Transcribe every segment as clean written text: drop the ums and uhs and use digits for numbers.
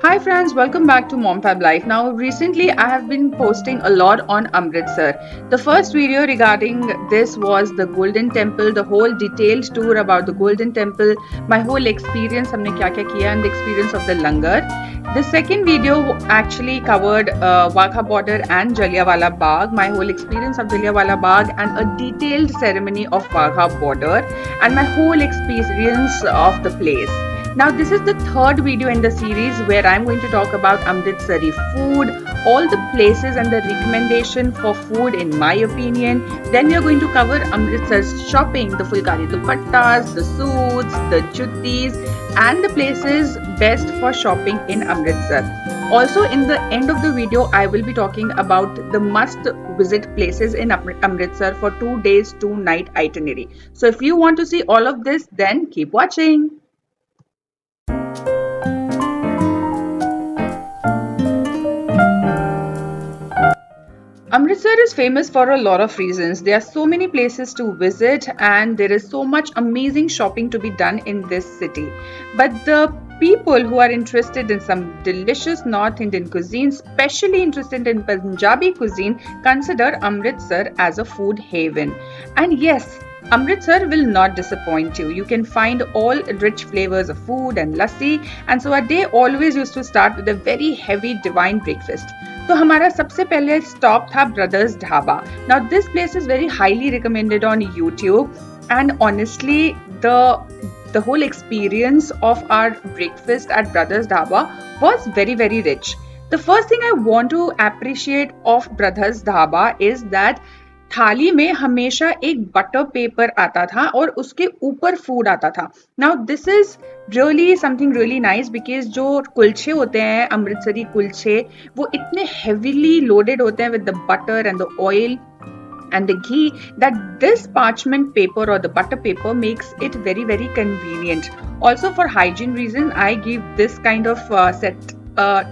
Hi friends, welcome back to MomFab Life. Now recently I have been posting a lot on Amritsar. The first video regarding this was the Golden Temple, the whole detailed tour about the Golden Temple, my whole experience, हमने क्या-क्या किया and the experience of the langar. The second video actually covered Wagha border and Jallianwala Bagh, my whole experience of Jallianwala Bagh and a detailed ceremony of Wagha border and my whole experience of the place. Now this is the third video in the series where I'm going to talk about Amritsari food, all the places and the recommendation for food in my opinion. Then we are going to cover Amritsar's shopping, the Fulkari dupattas, the suits, the juttis and the places best for shopping in Amritsar. Also in the end of the video I will be talking about the must visit places in Amritsar for 2 days 2 night itinerary. So if you want to see all of this then keep watching. Amritsar is famous for a lot of reasons. There are so many places to visit and there is so much amazing shopping to be done in this city. But the people who are interested in some delicious North Indian cuisine, especially interested in Punjabi cuisine, consider Amritsar as a food haven. And yes, Amritsar will not disappoint you. You can find all rich flavors of food and lassi, and so our day always used to start with a very heavy divine breakfast. तो हमारा सबसे पहले stop था Brothers Dhaba. Now this place is very highly recommended on YouTube, and honestly the whole experience of our breakfast at Brothers Dhaba was very rich. The first thing I want to appreciate of Brothers Dhaba is that थाली में हमेशा एक butter paper आता था और उसके ऊपर food आता था. Now this is really something really nice because जो कुलचे होते हैं अमृतसरी कुलचे वो इतने हेवीली लोडेड होते हैं with the butter and the oil and the ghee that this parchment paper or the butter paper makes it very convenient. Also for hygiene reason I give this kind of set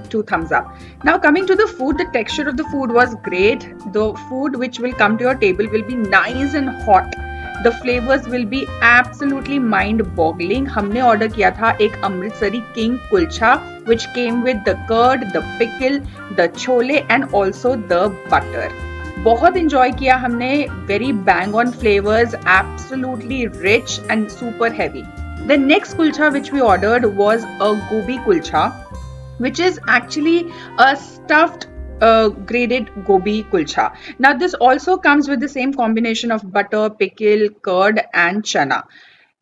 2 thumbs up. Now coming to the food, the texture of the food was great. The food which will come to your table will be nice and hot. The flavors will be absolutely mind-boggling. हमने order किया था एक Amritsari king kulcha which came with the curd, the pickle, the chole and also the butter. बहुत enjoy किया हमने. Very bang on flavors, absolutely rich and super heavy. The next kulcha which we ordered was a gobi kulcha, which is actually a stuffed graded gobi kulcha. Now this also comes with the same combination of butter, pickle, curd and chana.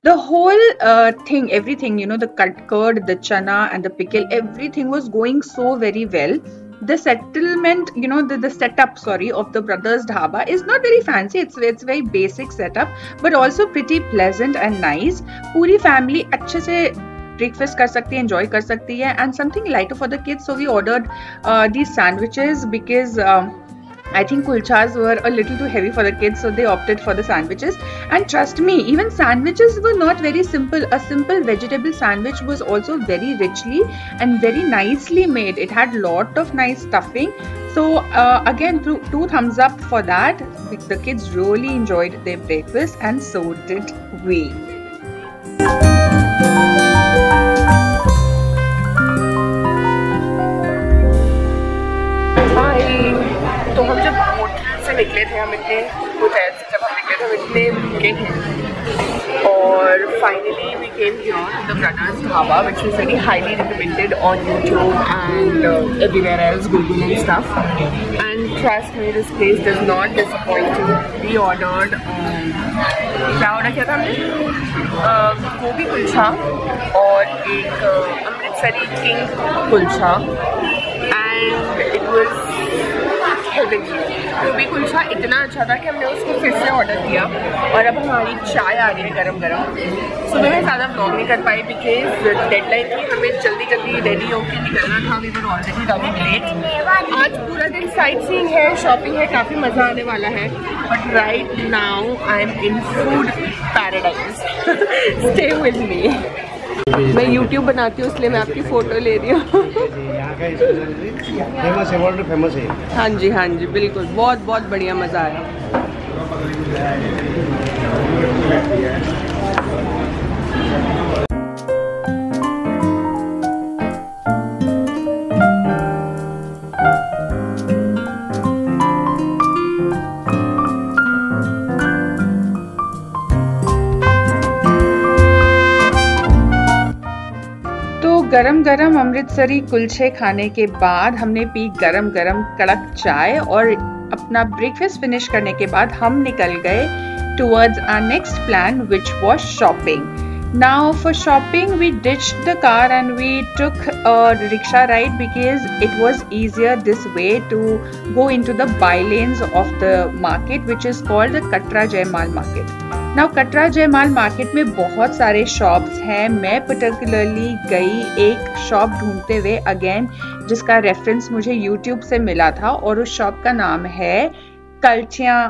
The whole thing, everything, you know, the curd, the chana and the pickle, everything was going so very well. The settlement, you know, the setup, sorry, of the Brothers Dhaba is not very fancy. It's very basic setup, but also pretty pleasant and nice. पूरी family अच्छे से breakfast कर सकती है, enjoy कर सकती है, and something lighter for the kids. So we ordered these sandwiches because I think kulchas were a little too heavy for the kids, so they opted for the sandwiches. And trust me, even sandwiches were not very simple. A simple vegetable sandwich was also very richly and very nicely made. It had lot of nice stuffing. So again, 2 thumbs up for that. The kids really enjoyed their breakfast and so did we. तो हम जब hotel से निकले थे, हम इतने hotel से जब हम निकले थे हम इतने भूखे थे और finally we came here the Brothers Dhaba which is very highly recommended on YouTube and everywhere else, Google and stuff, and trust me this place does not disappoint you. We ordered क्या ऑर्डर किया था हमने? गोभी कुलचा और एक Amritsari king kulcha and it was गोभी कुलचा इतना अच्छा था कि हमने उसको फिर से ऑर्डर किया और अब हमारी चाय आ रही है गरम सुबह में ज़्यादा ब्लॉग नहीं कर पाई बिकॉज डेडलाइन थी, हमें जल्दी रेडी होकर निकलना था. We were already running late. आज पूरा दिन साइट सीइंग है, शॉपिंग है, काफ़ी मज़ा आने वाला है. But right now I am in food paradise. Stay with me. मैं YouTube बनाती हूँ इसलिए मैं आपकी फ़ोटो ले रही हूँ. फेमस है, वर्ल्ड फेमस है. हाँ जी बिल्कुल, बहुत बढ़िया मज़ा आया. गरम गरम अमृतसरी कुलचे खाने के बाद हमने पी गरम गरम कड़क चाय और अपना ब्रेकफास्ट फिनिश करने के बाद हम निकल गए towards our next plan, which was shopping. Now for shopping we ditched the car and we took a rickshaw ride because it was easier this way to go into the bylanes of the market, which is called the Katra Jaimal market. Now Katra Jaimal market में बहुत सारे shops हैं. मैं particularly गई एक shop ढूंढते हुए again, जिसका reference मुझे YouTube से मिला था और उस shop का नाम है कलचियाँ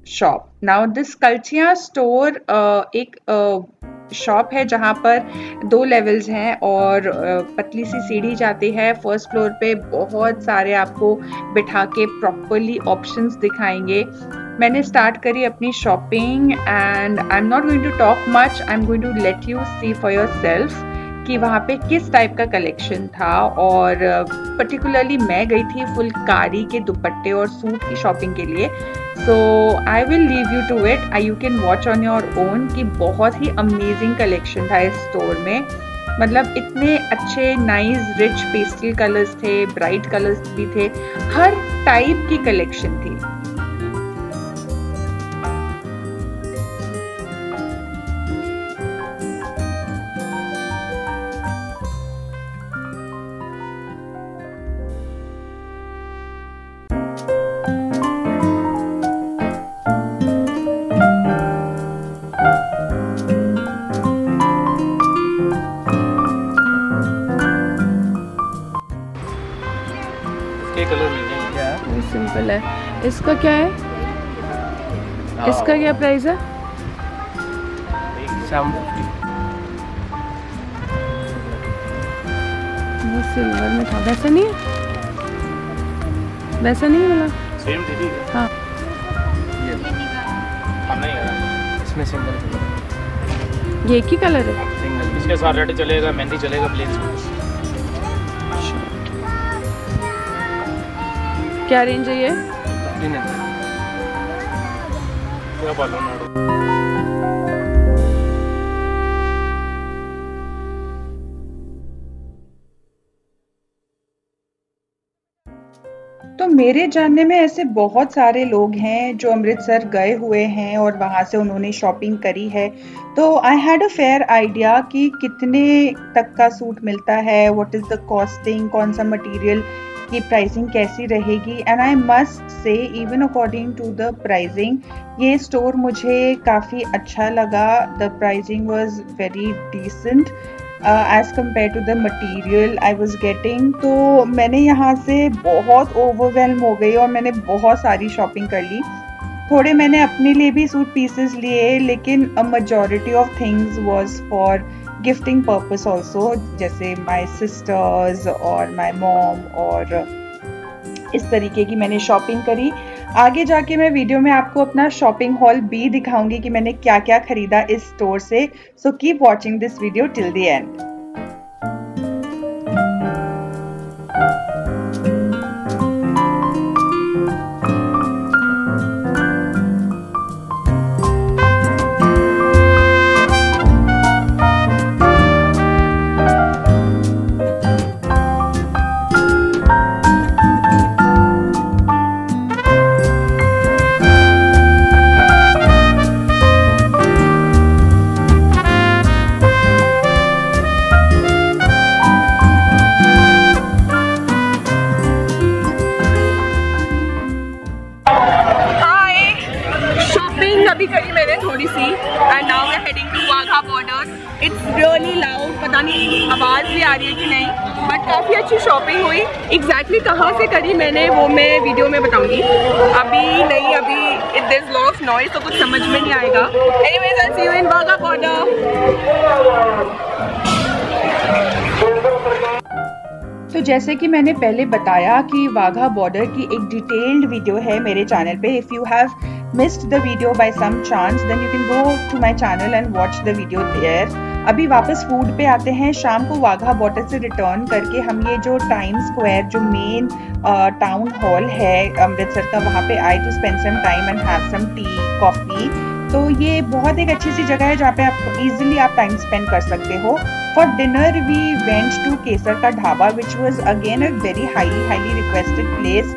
शॉप. नाउ दिस कलचियाँ स्टोर एक शॉप है जहाँ पर 2 लेवल्स हैं और पतली सी सीढ़ी जाती है. फर्स्ट फ्लोर पे बहुत सारे आपको बिठा के प्रॉपरली ऑप्शंस दिखाएंगे. मैंने स्टार्ट करी अपनी shopping and I am not going to talk much, I am going to let you see for yourself कि वहाँ पे किस टाइप का कलेक्शन था. और पर्टिकुलरली मैं गई थी फुलकारी के दुपट्टे और सूट की शॉपिंग के लिए. So I will leave you to it, you can watch on your own कि बहुत ही अमेजिंग कलेक्शन था इस स्टोर में. मतलब इतने अच्छे नाइस रिच पेस्टल कलर्स थे, ब्राइट कलर्स भी थे, हर टाइप की कलेक्शन थी. कलर मिल जाएंगे. ये सिंपल है. इसका क्या है? इसका क्या प्राइस है? वो सिल्वर में था, वैसा नहीं है? वैसा नहीं है मतलब? सेम दीदी. हाँ ये नहीं है इसमें सिंगल. ये एक ही कलर है? सिंगल. इसके साथ रेड चलेगा, मेहंदी चलेगा, प्लेन. क्या रेंज है ये? तो मेरे जानने में ऐसे बहुत सारे लोग हैं जो अमृतसर गए हुए हैं और वहाँ से उन्होंने शॉपिंग करी है. तो I had a fair idea कि कितने तक का सूट मिलता है, व्हाट इज़ द कॉस्टिंग, कौन सा मटेरियल की प्राइसिंग कैसी रहेगी. And I must say even according to the pricing ये स्टोर मुझे काफ़ी अच्छा लगा. The pricing was very decent as compare to the material I was getting. तो मैंने यहाँ से बहुत ओवरवेलम हो गई और मैंने बहुत सारी शॉपिंग कर ली. थोड़े मैंने अपने लिए भी सूट पीसेस लिए, लेकिन अ majority of things was for gifting purpose also, जैसे माई सिस्टर्स और माई मॉम, और इस तरीके की मैंने शॉपिंग करी. आगे जाके मैं वीडियो में आपको अपना शॉपिंग हॉल भी दिखाऊंगी कि मैंने क्या क्या खरीदा इस स्टोर से. So keep watching this video till the end. अभी करी मैंने थोड़ी सी and now we are heading to Wagah border. It's really loud, पता नहीं आवाज़ भी आ रही है कि नहीं, बट काफ़ी अच्छी शॉपिंग हुई. एग्जैक्टली कहाँ से करी मैंने वो मैं वीडियो में बताऊंगी. अभी नहीं, अभी there is lot of noise तो कुछ समझ में नहीं आएगा. Anyways I see you in Wagah border. तो जैसे कि मैंने पहले बताया कि वाघा बॉर्डर की एक डिटेल्ड वीडियो है मेरे चैनल पे. If you have missed the video by some chance then you can go to my channel and watch the video there. अभी वापस फूड पे आते हैं. शाम को वाघा बॉर्डर से रिटर्न करके हम ये जो टाइम स्क्वायर जो मेन टाउन हॉल है अमृतसर का, वहाँ पे आए to spend some time and have some tea coffee. तो ये बहुत एक अच्छी सी जगह है जहाँ पे आप इजीली आप टाइम स्पेंड कर सकते हो. For dinner, we went to Kesar Ka Dhaba, which was again a very highly requested place,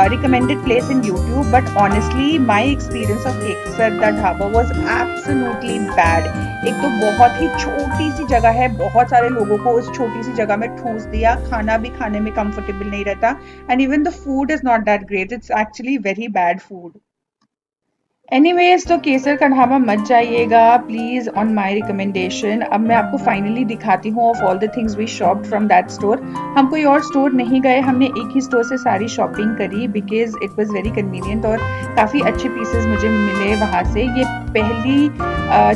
recommended place in YouTube. But honestly, my experience of Kesar Ka Dhaba was absolutely bad. एक तो बहुत ही छोटी सी जगह है, बहुत सारे लोगों को उस छोटी सी जगह में ठूस दिया, खाना भी खाने में कंफर्टेबल नहीं रहता, and even the food is not that great. It's actually very bad food. Anyways तो केसर का ढाबा मत जाइएगा प्लीज ऑन माई रिकमेंडेशन। अब मैं आपको फाइनली दिखाती हूँ of all the things we shopped from that store. हम कोई और स्टोर नहीं गए, हमने एक ही स्टोर से सारी शॉपिंग करी because it was very convenient और काफ़ी अच्छे पीसेस मुझे मिले वहाँ से। ये पहली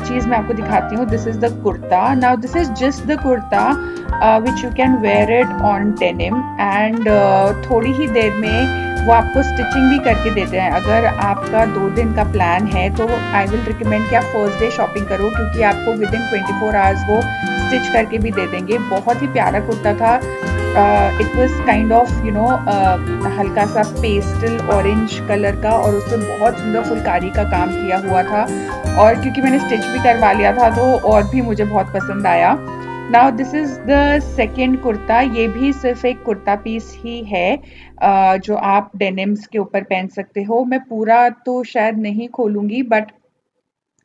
चीज़ मैं आपको दिखाती हूँ, this is the kurta. Now this is just the kurta which you can wear it on denim and थोड़ी ही देर में वो आपको स्टिचिंग भी करके देते हैं। अगर आपका 2 दिन का प्लान है तो आई विल रिकमेंड कि आप फर्स्ट डे शॉपिंग करो क्योंकि आपको विद इन 24 आवर्स वो स्टिच करके भी दे देंगे। बहुत ही प्यारा कुर्ता था। It was kind of you know हल्का सा पेस्टल ऑरेंज कलर का और उसमें बहुत सुंदर फुलकारी का काम किया हुआ था और क्योंकि मैंने स्टिच भी करवा लिया था तो और भी मुझे बहुत पसंद आया। Now this is the second kurta. ये भी सिर्फ एक कुर्ता पीस ही है जो आप डेनिम्स के ऊपर पहन सकते हो। मैं पूरा तो शायद नहीं खोलूंगी बट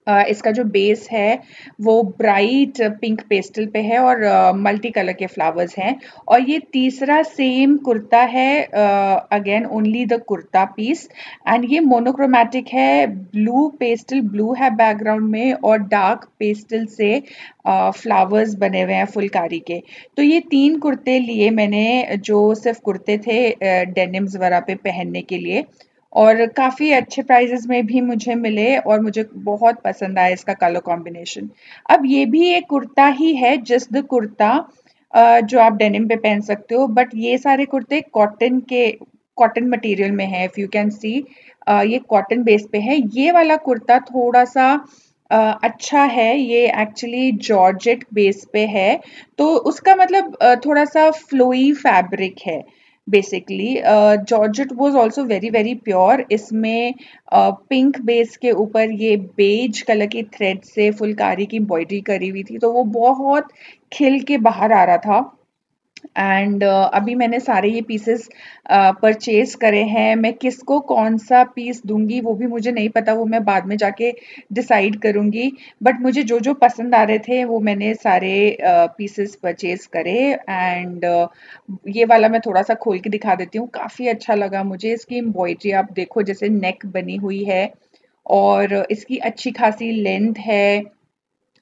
इसका जो बेस है वो ब्राइट पिंक पेस्टल पे है और मल्टी कलर के फ्लावर्स हैं। और ये तीसरा सेम कुर्ता है, again only the kurta piece and ये मोनोक्रोमैटिक है। ब्लू पेस्टल ब्लू है बैकग्राउंड में और डार्क पेस्टल से फ्लावर्स बने हुए हैं फुलकारी के। तो ये 3 कुर्ते लिए मैंने जो सिर्फ कुर्ते थे डेनिम्स वगैरह पे पहनने के लिए और काफ़ी अच्छे प्राइजेस में भी मुझे मिले और मुझे बहुत पसंद आया इसका कलर कॉम्बिनेशन। अब ये भी एक कुर्ता ही है, जस्ट द कुर्ता जो आप डेनिम पे पहन सकते हो, बट ये सारे कुर्ते कॉटन मटेरियल में है। इफ़ यू कैन सी ये कॉटन बेस पे है। ये वाला कुर्ता थोड़ा सा अच्छा है, ये एक्चुअली जॉर्जेट बेस पे है तो उसका मतलब थोड़ा सा फ्लोई फैब्रिक है basically. Georgette was also very pure. इसमें पिंक बेस के ऊपर ये बेज कलर की थ्रेड से फुलकारी की एम्ब्रॉयडरी करी हुई थी तो वो बहुत खिल के बाहर आ रहा था। एंड अभी मैंने सारे ये पीसेस परचेज करे हैं। मैं किसको कौन सा पीस दूंगी वो भी मुझे नहीं पता, वो मैं बाद में जाके डिसाइड करूंगी। बट मुझे जो जो पसंद आ रहे थे वो मैंने सारे पीसेस परचेज करे एंड ये वाला मैं थोड़ा सा खोल के दिखा देती हूँ। काफ़ी अच्छा लगा मुझे। इसकी एम्ब्रॉयडरी आप देखो, जैसे नेक बनी हुई है और इसकी अच्छी खासी लेंथ है।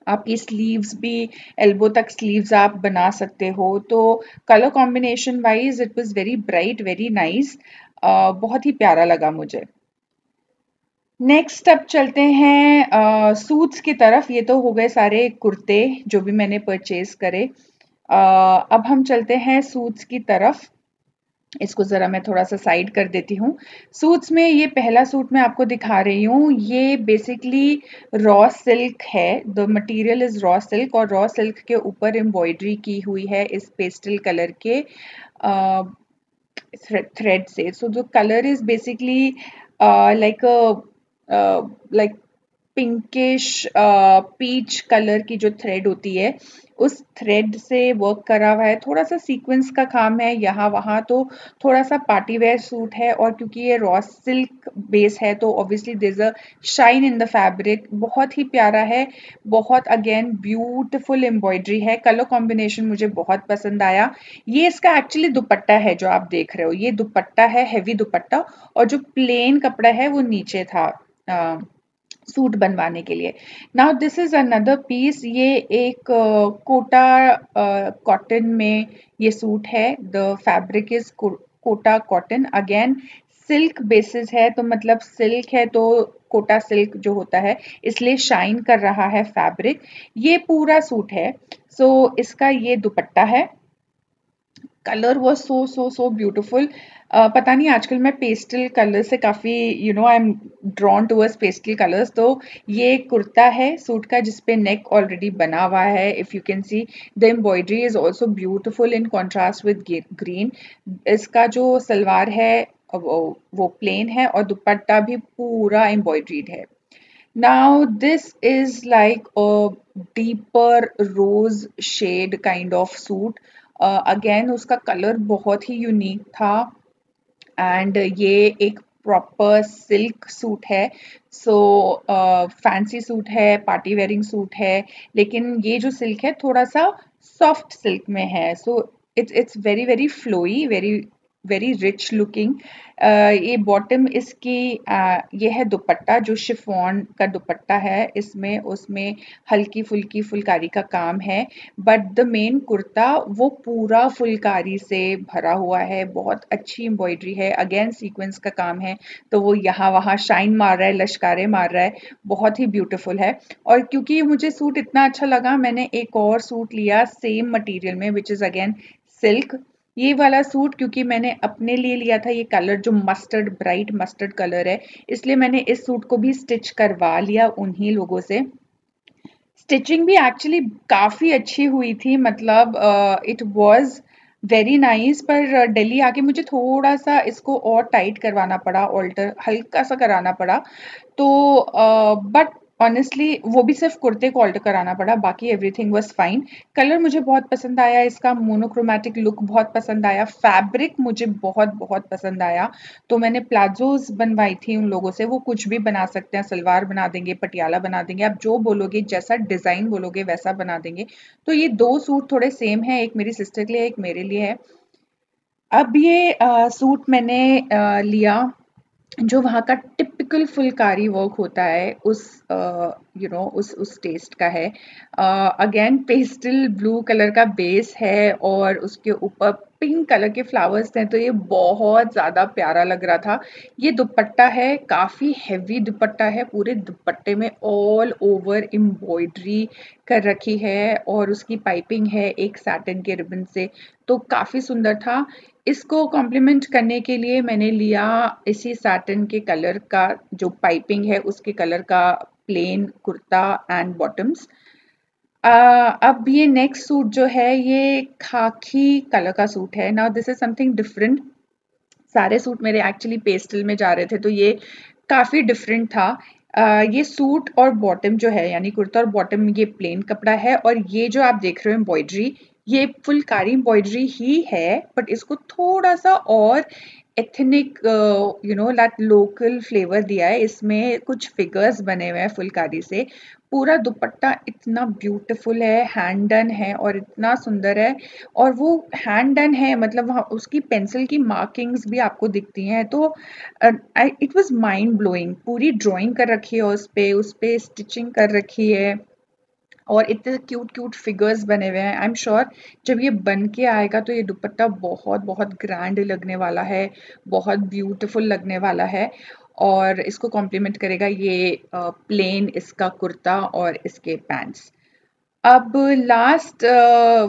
आपकी स्लीव्स भी एल्बो तक स्लीव्स आप बना सकते हो। तो colour combination wise it was very bright, very nice, बहुत ही प्यारा लगा मुझे। नेक्स्ट अब चलते हैं सूट्स की तरफ। ये तो हो गए सारे कुर्ते जो भी मैंने परचेज करे। अब हम चलते हैं सूट्स की तरफ। इसको ज़रा मैं थोड़ा सा साइड कर देती हूँ। सूट्स में ये पहला सूट मैं आपको दिखा रही हूँ। ये बेसिकली रॉ सिल्क है, the material is raw silk और रॉ सिल्क के ऊपर एम्ब्रॉयडरी की हुई है इस पेस्टल कलर के थ्रेड से। So the colour is basically like pinkish peach colour की जो थ्रेड होती है उस थ्रेड से वर्क करा हुआ है। थोड़ा सा सीक्वेंस का काम है यहाँ वहाँ, तो थोड़ा सा पार्टी वेयर सूट है और क्योंकि ये रॉ सिल्क बेस है तो obviously there is a shine in the fabric. बहुत ही प्यारा है, बहुत अगेन ब्यूटीफुल एम्ब्रॉयडरी है। कलर कॉम्बिनेशन मुझे बहुत पसंद आया। ये इसका एक्चुअली दुपट्टा है जो आप देख रहे हो, ये दुपट्टा है, हैवी दुपट्टा, और जो प्लेन कपड़ा है वो नीचे था सूट बनवाने के लिए। Now this is another piece. ये एक कोटा कॉटन में ये सूट है। The fabric is Kota cotton, again silk basis है तो मतलब सिल्क है तो कोटा सिल्क जो होता है इसलिए शाइन कर रहा है फैब्रिक। ये पूरा सूट है। सो इसका ये दुपट्टा है। Colour was so beautiful. पता नहीं आजकल मैं पेस्टल कलर से काफ़ी I am drawn towards pastel colours. तो ये कुर्ता है सूट का जिसपे नेक ऑलरेडी बना हुआ है। If you can see the embroidery is also beautiful in contrast with green. इसका जो सलवार है वो प्लेन है और दुपट्टा भी पूरा एम्ब्रॉयड्रीड है। Now this is like a deeper rose shade kind of suit. Again उसका कलर बहुत ही यूनिक था एंड ये एक प्रॉपर सिल्क सूट है. सो फैंसी सूट है, पार्टी वेयरिंग सूट है, लेकिन ये जो सिल्क है थोड़ा सा सॉफ्ट सिल्क में है. So it's very very flowy, very very rich looking. ये बॉटम इसकी ये है दुपट्टा जो शिफॉन का दुपट्टा है इसमें, उसमें हल्की फुल्की फुलकारी का काम है. बट द मेन कुर्ता वो पूरा फुलकारी से भरा हुआ है. बहुत अच्छी एम्ब्रॉयडरी है, अगेन सीक्वेंस का काम है, तो वो यहाँ वहाँ शाइन मार रहा है, लश्कारे मार रहा है. बहुत ही ब्यूटीफुल है. और क्योंकि मुझे सूट इतना अच्छा लगा, मैंने एक और सूट लिया सेम मटेरियल में, विच इज़ अगेन सिल्क. ये वाला सूट क्योंकि मैंने अपने लिए लिया था, ये कलर जो मस्टर्ड, ब्राइट मस्टर्ड कलर है, इसलिए मैंने इस सूट को भी स्टिच करवा लिया उन्हीं लोगों से. स्टिचिंग भी एक्चुअली काफ़ी अच्छी हुई थी, मतलब इट वाज वेरी नाइस. पर दिल्ली आके मुझे थोड़ा सा इसको और टाइट करवाना पड़ा, ऑल्टर हल्का सा कराना पड़ा. तो बट ऑनेस्टली वो भी सिर्फ कुर्ते को ऑल्टर कराना पड़ा, बाकी एवरीथिंग वाज फाइन. कलर मुझे बहुत पसंद आया, इसका मोनोक्रोमैटिक लुक बहुत पसंद आया, फैब्रिक मुझे बहुत बहुत पसंद आया. तो मैंने प्लाजोज बनवाई थी उन लोगों से, वो कुछ भी बना सकते हैं, सलवार बना देंगे, पटियाला बना देंगे, आप जो बोलोगे, जैसा डिज़ाइन बोलोगे वैसा बना देंगे. तो ये दो सूट थोड़े सेम हैं, एक मेरी सिस्टर के लिए, एक मेरे लिए है. अब ये सूट मैंने लिया जो वहाँ का टिपिकल फुलकारी वर्क होता है, उस उस टेस्ट का है. अगेन पेस्टल ब्लू कलर का बेस है और उसके ऊपर पिंक कलर के फ्लावर्स हैं, तो ये बहुत ज़्यादा प्यारा लग रहा था. ये दुपट्टा है, काफ़ी हैवी दुपट्टा है, पूरे दुपट्टे में ऑल ओवर एम्ब्रॉयडरी कर रखी है और उसकी पाइपिंग है एक सैटिन के रिबन से, तो काफ़ी सुंदर था. इसको कॉम्प्लीमेंट करने के लिए मैंने लिया इसी सैटिन के कलर का, जो पाइपिंग है उसके कलर का प्लेन कुर्ता एंड बॉटम्स. अब ये नेक्स्ट सूट जो है ये खाकी कलर का सूट है. Now this is something different. सारे सूट मेरे एक्चुअली पेस्टल में जा रहे थे, तो ये काफ़ी डिफरेंट था. ये सूट और बॉटम जो है, यानी कुर्ता और बॉटम, ये प्लेन कपड़ा है, और ये जो आप देख रहे हो एम्ब्रॉयडरी, ये फुलकारी एम्ब्रॉयडरी ही है, बट इसको थोड़ा सा और एथनिक दैट लोकल फ्लेवर दिया है. इसमें कुछ फिगर्स बने हुए हैं फुलकारी से. पूरा दुपट्टा इतना ब्यूटीफुल है, हैंड डन है और इतना सुंदर है. और वो हैंड डन है, मतलब वहाँ उसकी पेंसिल की मार्किंग्स भी आपको दिखती हैं, तो इट वाज माइंड ब्लोइंग. पूरी ड्राइंग कर रखी है उस पे स्टिचिंग कर रखी है और इतने क्यूट क्यूट फिगर्स बने हुए हैं. आई एम श्योर जब ये बन के आएगा तो ये दुपट्टा बहुत बहुत ग्रैंड लगने वाला है, बहुत ब्यूटीफुल लगने वाला है. और इसको कॉम्प्लीमेंट करेगा ये प्लेन इसका कुर्ता और इसके पैंट्स. अब लास्ट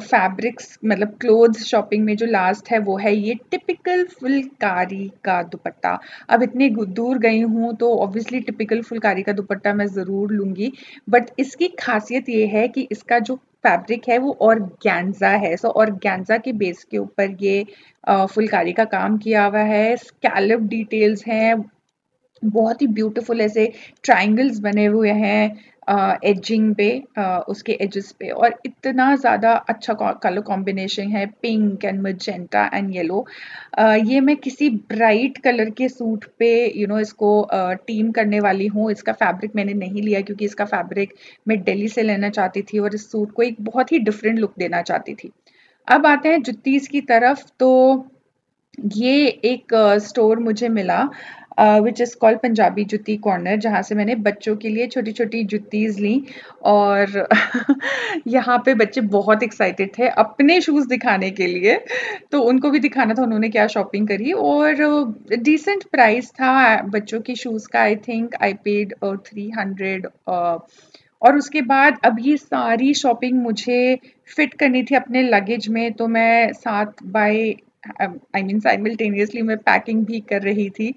फैब्रिक्स, मतलब क्लोथ्स शॉपिंग में जो लास्ट है वो है ये टिपिकल फुलकारी का दुपट्टा. अब इतनी दूर गई हूँ तो ऑब्वियसली टिपिकल फुलकारी का दुपट्टा मैं ज़रूर लूँगी, बट इसकी खासियत ये है कि इसका जो फैब्रिक है वो ऑर्गेन्जा है. सो ऑर्गेन्जा के बेस के ऊपर ये फुलकारी का काम किया हुआ है. स्कैलप डिटेल्स हैं, बहुत ही ब्यूटीफुल ऐसे ट्रायंगल्स बने हुए हैं एजिंग पे, उसके एजेस पे, और इतना ज़्यादा अच्छा कलर कॉम्बिनेशन है, pink and magenta and yellow. ये मैं किसी ब्राइट कलर के सूट पे इसको टीम करने वाली हूँ. इसका फैब्रिक मैंने नहीं लिया क्योंकि इसका फैब्रिक मैं दिल्ली से लेना चाहती थी और इस सूट को एक बहुत ही डिफरेंट लुक देना चाहती थी. अब आते हैं जुत्तीज़ की तरफ. तो ये एक स्टोर मुझे मिला which is called Punjabi jutti corner, जहाँ से मैंने बच्चों के लिए छोटी छोटी जुत्तीज़ ली. और यहाँ पे बच्चे बहुत एक्साइटेड थे अपने शूज़ दिखाने के लिए, तो उनको भी दिखाना था उन्होंने क्या शॉपिंग करी. और डिसेंट प्राइस था बच्चों की शूज़ का. I think I paid 300. और उसके बाद अब ये सारी शॉपिंग मुझे फिट करनी थी अपने लगेज में, तो मैं 7 बाय साइमल्टेनियसली मैं पैकिंग भी कर रही थी.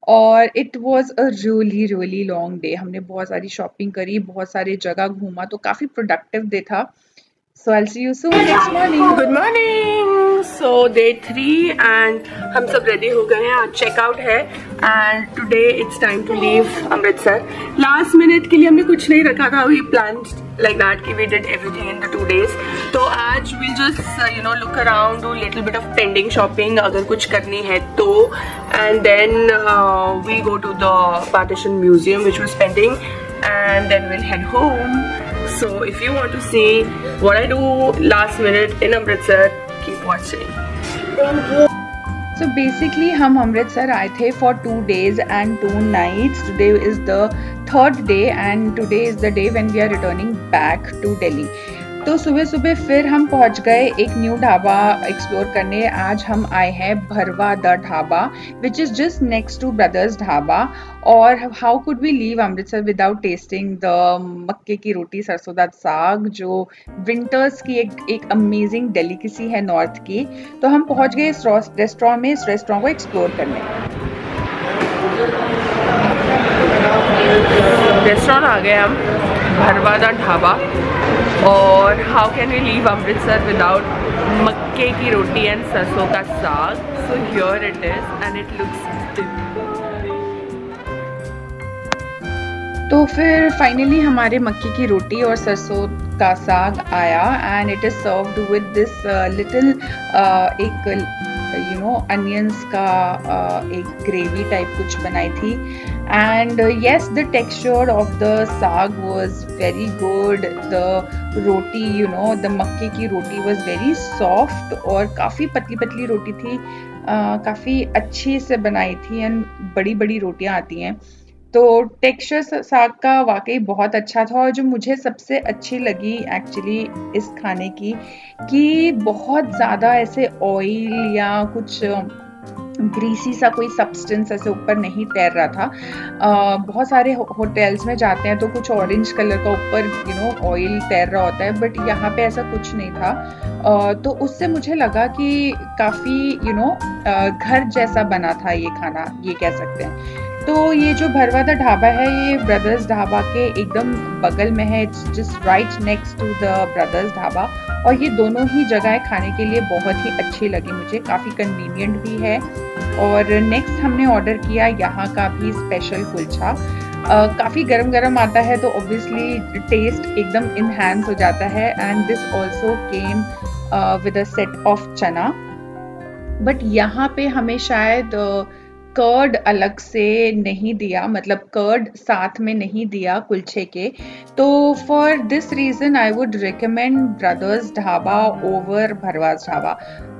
और it was a really really long day. हमने बहुत सारी शॉपिंग करी, बहुत सारी जगह घूमा, तो काफ़ी प्रोडक्टिव डे था. So I'll see you soon next morning. Good morning. So day 3 and हम सब ready हो गए हैं. आज चेकआउट है and today it's time to leave Amritsar. Last minute के लिए हमने कुछ नहीं रखा था. We planned like that कि we did everything in the 2 days. तो आज we'll just look around, do little bit of pending shopping अगर कुछ करनी है तो, and then we'll go to the Partition Museum which was pending, and then we'll head home. So if you want to see what I do last minute in Amritsar, keep watching. So basically हम अमृतसर आए थे for 2 days and 2 nights. Today is the 3rd day and today is the day when we are returning back to Delhi. तो सुबह सुबह फिर हम पहुंच गए एक न्यू ढाबा एक्सप्लोर करने. आज हम आए हैं Bharwa the Dhaba which is just next to brothers Dhaba. और how could we leave Amritsar without tasting the makke ki रोटी सरसों दा साग, जो विंटर्स की एक अमेजिंग डेलिकेसी है नॉर्थ की. तो हम पहुंच गए इस रेस्टोरेंट में, इस रेस्टोरेंट को एक्सप्लोर करने. रेस्टोरेंट आ गए हम, भरवा द ढाबा. और how can we leave Amritsar without makke ki roti and sarson का saag. So here it is and it looks. तो फिर फाइनली हमारे मक्के की रोटी और सरसों का साग आया and it is served with this little एक अनियंस का एक ग्रेवी टाइप कुछ बनाई थी. And yes, the texture of the saag was very good. The roti the makke ki roti was very soft और काफ़ी पतली पतली रोटी थी. काफ़ी अच्छी से बनाई थी एंड बड़ी बड़ी रोटियां आती हैं. तो टेक्सचर साग का वाकई बहुत अच्छा था. और जो मुझे सबसे अच्छी लगी एक्चुअली इस खाने की, कि बहुत ज़्यादा ऐसे ऑयल या कुछ ग्रीसी सा कोई सब्सटेंस ऐसे ऊपर नहीं तैर रहा था. बहुत सारे होटल्स में जाते हैं तो कुछ ऑरेंज कलर का ऊपर ऑयल तैर रहा होता है, बट यहाँ पे ऐसा कुछ नहीं था. तो उससे मुझे लगा कि काफ़ी घर जैसा बना था ये खाना, ये कह सकते हैं. तो ये जो भरवा द ढाबा है ये ब्रदर्स ढाबा के एकदम बगल में है. It's just right next to the Brothers Dhaba. और ये दोनों ही जगह खाने के लिए बहुत ही अच्छी लगी मुझे, काफ़ी कन्वीनियंट भी है. और नेक्स्ट हमने ऑर्डर किया यहाँ का भी स्पेशल कुलचा. काफ़ी गरम गरम आता है तो ऑब्वियसली टेस्ट एकदम इनहैंस हो जाता है. And this also came with a set of चना. बट यहाँ पे हमें शायद कर्ड अलग से नहीं दिया, मतलब कर्ड साथ में नहीं दिया कुलचे के. तो for this reason I would recommend brothers Dhaba over Bharwas Dhaba.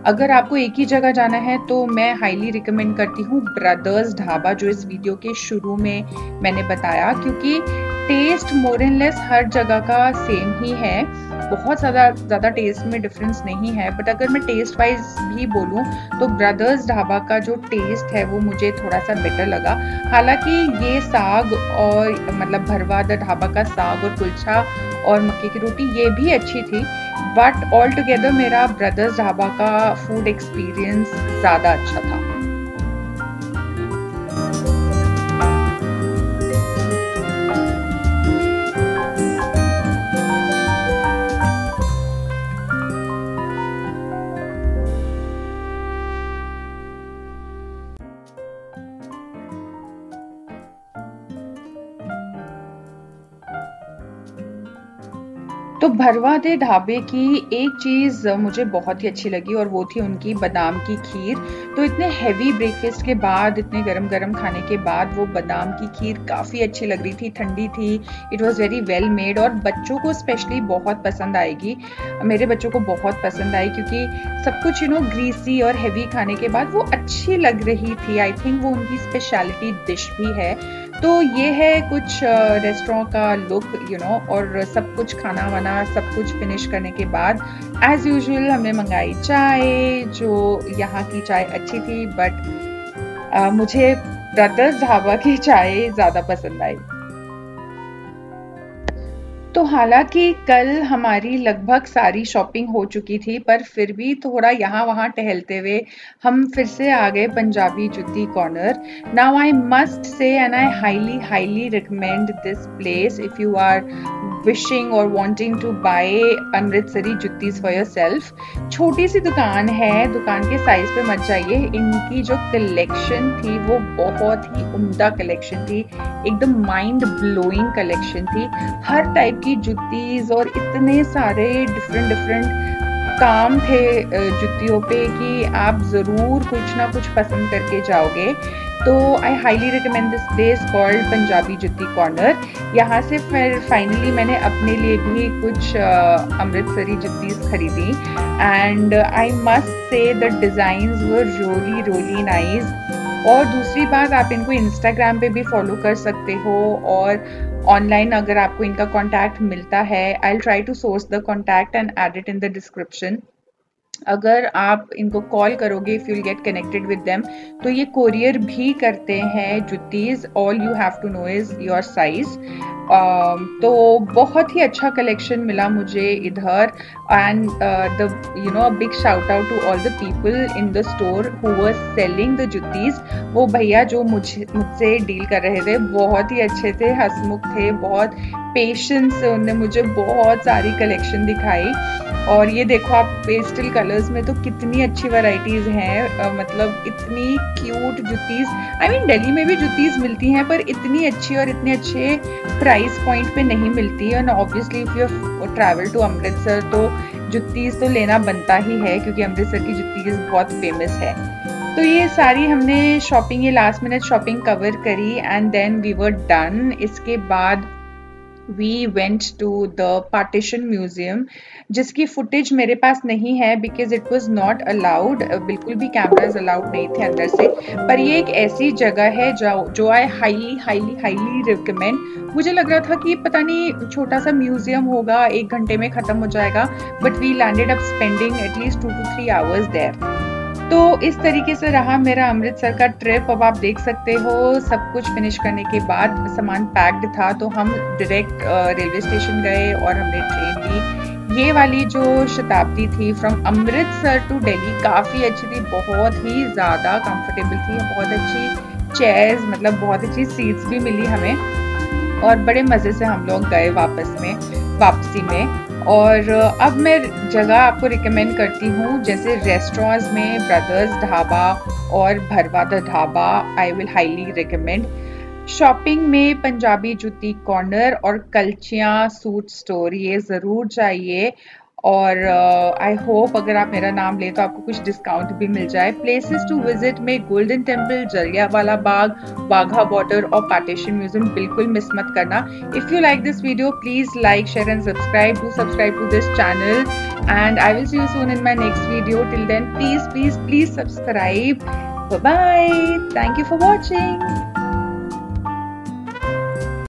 अगर आपको एक ही जगह जाना है तो मैं हाईली रिकमेंड करती हूँ ब्रदर्स ढाबा, जो इस वीडियो के शुरू में मैंने बताया, क्योंकि टेस्ट मोर एंड लेस हर जगह का सेम ही है. बहुत ज़्यादा टेस्ट में डिफरेंस नहीं है. बट अगर मैं टेस्ट वाइज भी बोलूँ तो ब्रदर्स ढाबा का जो टेस्ट है वो मुझे थोड़ा सा बेटर लगा. हालांकि ये साग और मतलब भरवा द ढाबा का साग और कुलचा और मक्के की रोटी ये भी अच्छी थी, बट ऑल टुगेदर मेरा ब्रदर्स ढाबा का फूड एक्सपीरियंस ज़्यादा अच्छा था. तो भरवा दे ढाबे की एक चीज़ मुझे बहुत ही अच्छी लगी और वो थी उनकी बादाम की खीर. तो इतने हैवी ब्रेकफास्ट के बाद, इतने गरम गरम खाने के बाद वो बादाम की खीर काफ़ी अच्छी लग रही थी, ठंडी थी. It was very well made और बच्चों को स्पेशली बहुत पसंद आएगी. मेरे बच्चों को बहुत पसंद आई क्योंकि सब कुछ ग्रीसी और हैवी खाने के बाद वो अच्छी लग रही थी. आई थिंक वो उनकी स्पेशलिटी डिश भी है. तो ये है कुछ रेस्टोरेंट का लुक और सब कुछ खाना वाना सब कुछ फिनिश करने के बाद एज यूजुअल हमने मंगाई चाय, जो यहाँ की चाय अच्छी थी, बट मुझे ब्रदर्स ढाबा की चाय ज़्यादा पसंद आई. तो हालांकि कल हमारी लगभग सारी शॉपिंग हो चुकी थी, पर फिर भी थोड़ा यहाँ वहाँ टहलते हुए हम फिर से आ गए Punjabi jutti corner. Now I must say and I highly recommend this place if you are wishing or wanting to buy Amritsari juttis for yourself, छोटी सी दुकान है, दुकान के साइज पे मत जाइए। इनकी जो कलेक्शन थी वो बहुत ही उम्दा कलेक्शन थी, एकदम माइंड ब्लोइंग कलेक्शन थी। हर टाइप की जुत्तीज और इतने सारे डिफरेंट काम थे जुतियों पे कि आप ज़रूर कुछ ना कुछ पसंद करके जाओगे। तो आई highly recommend this place called Punjabi jutti corner. यहाँ से फिर फाइनली मैंने अपने लिए भी कुछ अमृतसरी जुत्तीज खरीदी एंड आई मस्ट से the designs were really nice. और दूसरी बात, आप इनको इंस्टाग्राम पे भी फॉलो कर सकते हो और ऑनलाइन अगर आपको इनका कॉन्टैक्ट मिलता है, I will try to source the contact and add it in the description. अगर आप इनको कॉल करोगे, if you'll get connected with them, तो ये कोरियर भी करते हैं juttis. All you have to know is your size. तो बहुत ही अच्छा कलेक्शन मिला मुझे इधर and the big shout out to all the people in the store who were selling the juttis. वो भैया जो मुझसे डील कर रहे थे बहुत ही अच्छे थे, हंसमुख थे, बहुत पेशेंस से उन्होंने मुझे बहुत सारी कलेक्शन दिखाई। और ये देखो आप, पेस्टल कलर्स में तो कितनी अच्छी वैरायटीज़ हैं, मतलब इतनी cute juttis. I mean Delhi में भी जुत्तीज मिलती हैं पर इतनी अच्छी और इतने अच्छे प्राइस पॉइंट पे नहीं मिलती है। And obviously if you travel to Amritsar तो जुत्तीज तो लेना बनता ही है क्योंकि अमृतसर की जुत्तीज बहुत फेमस है। तो ये सारी हमने शॉपिंग, ये लास्ट मिनट शॉपिंग कवर करी and then we were done. इसके बाद we went to the partition museum, जिसकी फुटेज मेरे पास नहीं है because it was not allowed, बिल्कुल भी कैमराज अलाउड नहीं थे अंदर से। पर ये एक ऐसी जगह है जो आई हाईली रिकमेंड। मुझे लग रहा था कि पता नहीं छोटा सा म्यूजियम होगा, 1 घंटे में ख़त्म हो जाएगा, but we landed up spending at least 2 to 3 hours there. तो इस तरीके से रहा मेरा अमृतसर का ट्रिप। अब आप देख सकते हो सब कुछ फिनिश करने के बाद सामान पैक्ड था, तो हम डायरेक्ट रेलवे स्टेशन गए और हमने ट्रेन ली। ये वाली जो शताब्दी थी फ्रॉम अमृतसर टू दिल्ली काफ़ी अच्छी थी, बहुत ही ज़्यादा कंफर्टेबल थी, बहुत अच्छी चेयर्स, मतलब बहुत अच्छी सीट्स भी मिली हमें और बड़े मज़े से हम लोग गए वापसी में। और अब मैं जगह आपको रिकमेंड करती हूँ, जैसे रेस्टोरेंट्स में ब्रदर्स ढाबा और भरवा the dhaba I will highly recommend. Shopping में पंजाबी जुत्ती कॉर्नर और कलचियाँ सूट स्टोर, ये ज़रूर जाइए। और आई होप अगर आप मेरा नाम लें तो आपको कुछ डिस्काउंट भी मिल जाए। प्लेसेस टू विजिट में Golden Temple, Jallianwala Bagh, Wagah border और पार्टीशन म्यूजियम बिल्कुल मिस मत करना। If you like this video please like, share and subscribe. Do subscribe to this channel and I will see you soon in my next video. Till then, please subscribe. Bye bye. Thank you for watching.